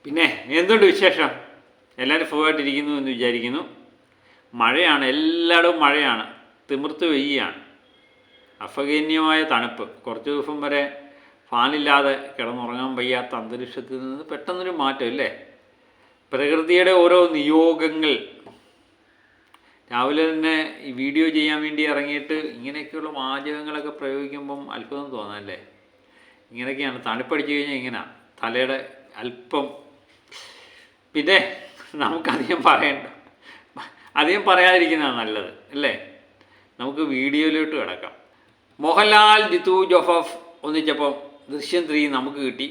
പിന്നെ എന്തുണ്ട് വിശേഷം? എല്ലാവരും സുഖമായിട്ടിരിക്കുന്നു എന്ന് വിചാരിക്കുന്നു. മഴയാണ്, എല്ലായിടവും മഴയാണ്, തിമിർത്ത് വെയ്യാണ്, അസഹനീയമായ തണുപ്പ്. കുറച്ച് ദിവസം വരെ ഫാനില്ലാതെ കിടന്നുറങ്ങാൻ വയ്യാത്ത അന്തരീക്ഷത്തിൽ നിന്ന് പെട്ടെന്നൊരു മാറ്റം അല്ലേ? പ്രകൃതിയുടെ ഓരോ നിയോഗങ്ങൾ. രാവിലെ തന്നെ ഈ വീഡിയോ ചെയ്യാൻ വേണ്ടി ഇറങ്ങിയിട്ട് ഇങ്ങനെയൊക്കെയുള്ള വാചകങ്ങളൊക്കെ പ്രയോഗിക്കുമ്പം അത്ഭുതം തോന്നാമല്ലേ? ഇങ്ങനെയൊക്കെയാണ് തണുപ്പടിച്ച് കഴിഞ്ഞാൽ ഇങ്ങനെയാണ് തലയുടെ അല്പം. പിന്നെ നമുക്കധികം അധികം പറയാതിരിക്കുന്നതാണ് നല്ലത് അല്ലേ? നമുക്ക് വീഡിയോയിലോട്ട് കിടക്കാം. മോഹൻലാൽ, ജിത്തു ജോസഫ് ഒന്നിച്ചപ്പോൾ ദൃശ്യം 3 നമുക്ക് കിട്ടി.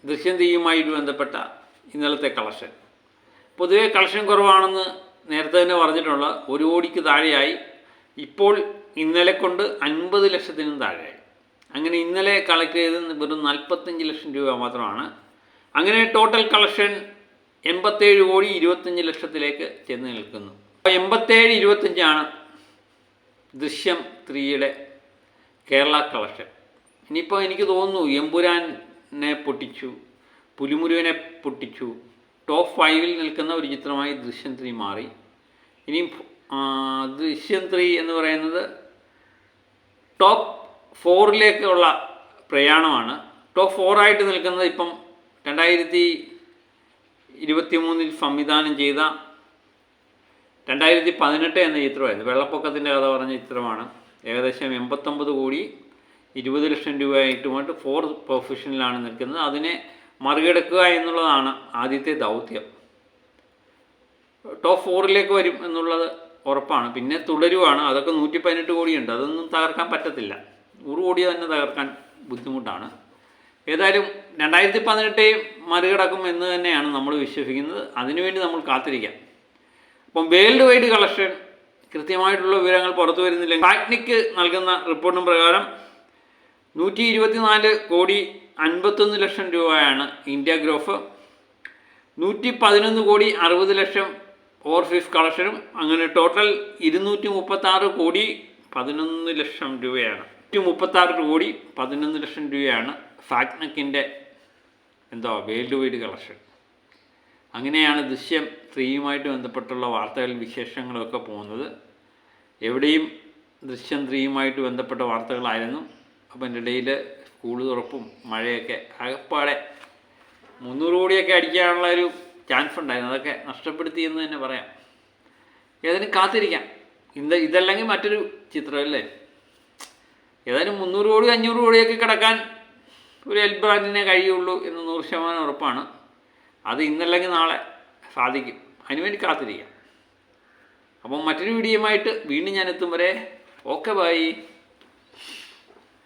ദൃശ്യം 3യുമായിട്ട് ബന്ധപ്പെട്ട ഇന്നലത്തെ കളക്ഷൻ, പൊതുവേ കളക്ഷൻ കുറവാണെന്ന് നേരത്തെ തന്നെ പറഞ്ഞിട്ടുള്ള 1 കോടിക്ക് താഴെയായി. ഇപ്പോൾ ഇന്നലെ കൊണ്ട് 50 ലക്ഷത്തിനും താഴെയായി. അങ്ങനെ ഇന്നലെ കളക്ട് ചെയ്ത് വെറും 45 ലക്ഷം രൂപ മാത്രമാണ്. അങ്ങനെ ടോട്ടൽ കളക്ഷൻ 87 കോടി 25 ലക്ഷത്തിലേക്ക് ചെന്ന് നിൽക്കുന്നു. 87-25 ദൃശ്യം 3യുടെ കേരള കളക്ഷൻ. ഇനിയിപ്പോൾ എനിക്ക് തോന്നുന്നു എമ്പുരാനെ പൊട്ടിച്ചു, പുലിമുരുകനെ പൊട്ടിച്ചു, ടോപ്പ് 5-ൽ നിൽക്കുന്ന ഒരു ചിത്രമായി ദൃശ്യം 3 മാറി. ഇനിയും ദൃശ്യം 3 എന്ന് പറയുന്നത് ടോപ്പ് 4-ലേക്കുള്ള പ്രയാണമാണ്. ടോപ്പ് 4 നിൽക്കുന്നത് ഇപ്പം 2023 സംവിധാനം ചെയ്ത 2018 എന്ന ചിത്രമായിരുന്നു. വെള്ളപ്പൊക്കത്തിൻ്റെ കഥ പറഞ്ഞ ചിത്രമാണ്. ഏകദേശം 89 കോടി 20 ലക്ഷം രൂപയായിട്ടുമായിട്ട് 4 പൊസിഷനിലാണ് നിൽക്കുന്നത്. അതിനെ മറികടക്കുക എന്നുള്ളതാണ് ആദ്യത്തെ ദൗത്യം. ടോപ്പ് 4-ലേക്ക് വരും എന്നുള്ളത് ഉറപ്പാണ്. പിന്നെ തുടരുവാണ്. അതൊക്കെ 118 കോടിയുണ്ട്. അതൊന്നും തകർക്കാൻ പറ്റത്തില്ല. 100 കോടി തന്നെ തകർക്കാൻ ബുദ്ധിമുട്ടാണ്. ഏതായാലും 2018 മറികടക്കും എന്ന് തന്നെയാണ് നമ്മൾ വിശ്വസിക്കുന്നത്. അതിനുവേണ്ടി നമ്മൾ കാത്തിരിക്കാം. അപ്പം വേൾഡ് വൈഡ് കളക്ഷൻ കൃത്യമായിട്ടുള്ള വിവരങ്ങൾ പുറത്തു വരുന്നില്ല. ടാക്നിക്ക് നൽകുന്ന റിപ്പോർട്ടിന് പ്രകാരം 124 കോടി 51 ലക്ഷം രൂപയാണ് ഇന്ത്യ ഗ്രോഫ്. 111 കോടി 60 ലക്ഷം ഓവർസീസ് കളക്ഷനും. അങ്ങനെ ടോട്ടൽ 236 കോടി 11 ലക്ഷം രൂപയാണ്. 236 കോടി 11 ലക്ഷം രൂപയാണ് ഫാക്നക്കിൻ്റെ വേൾഡ് വൈഡ് കളക്ഷൻ. അങ്ങനെയാണ് ദൃശ്യം 3യുമായിട്ട് ബന്ധപ്പെട്ടുള്ള വാർത്തകൾ വിശേഷങ്ങളൊക്കെ പോകുന്നത്. എവിടെയും ദൃശ്യം 3യുമായിട്ട് ബന്ധപ്പെട്ട വാർത്തകളായിരുന്നു. അപ്പം എൻ്റെ ഇടയിൽ സ്കൂൾ തുറപ്പും മഴയൊക്കെ ആകപ്പാടെ 300 കോടിയൊക്കെ അടിക്കാനുള്ള ഒരു ചാൻസ് ഉണ്ടായിരുന്നു. അതൊക്കെ നഷ്ടപ്പെടുത്തി എന്ന് തന്നെ പറയാം. ഏതായാലും കാത്തിരിക്കാം. ഇതല്ലെങ്കിൽ മറ്റൊരു ചിത്രമല്ലേ? ഏതായാലും 300 കോടി 500 കോടിയൊക്കെ കിടക്കാൻ ഒരു എൽ ബ്രാൻഡിനെ കഴിയുള്ളൂ എന്ന് 100% ഉറപ്പാണ്. അത് ഇന്നല്ലെങ്കിൽ നാളെ സാധിക്കും. അതിനുവേണ്ടി കാത്തിരിക്കാം. അപ്പം മറ്റൊരു വീഡിയോയുമായിട്ട് വീണ്ടും ഞാൻ എത്തും വരെ ഓക്കെ ബൈ.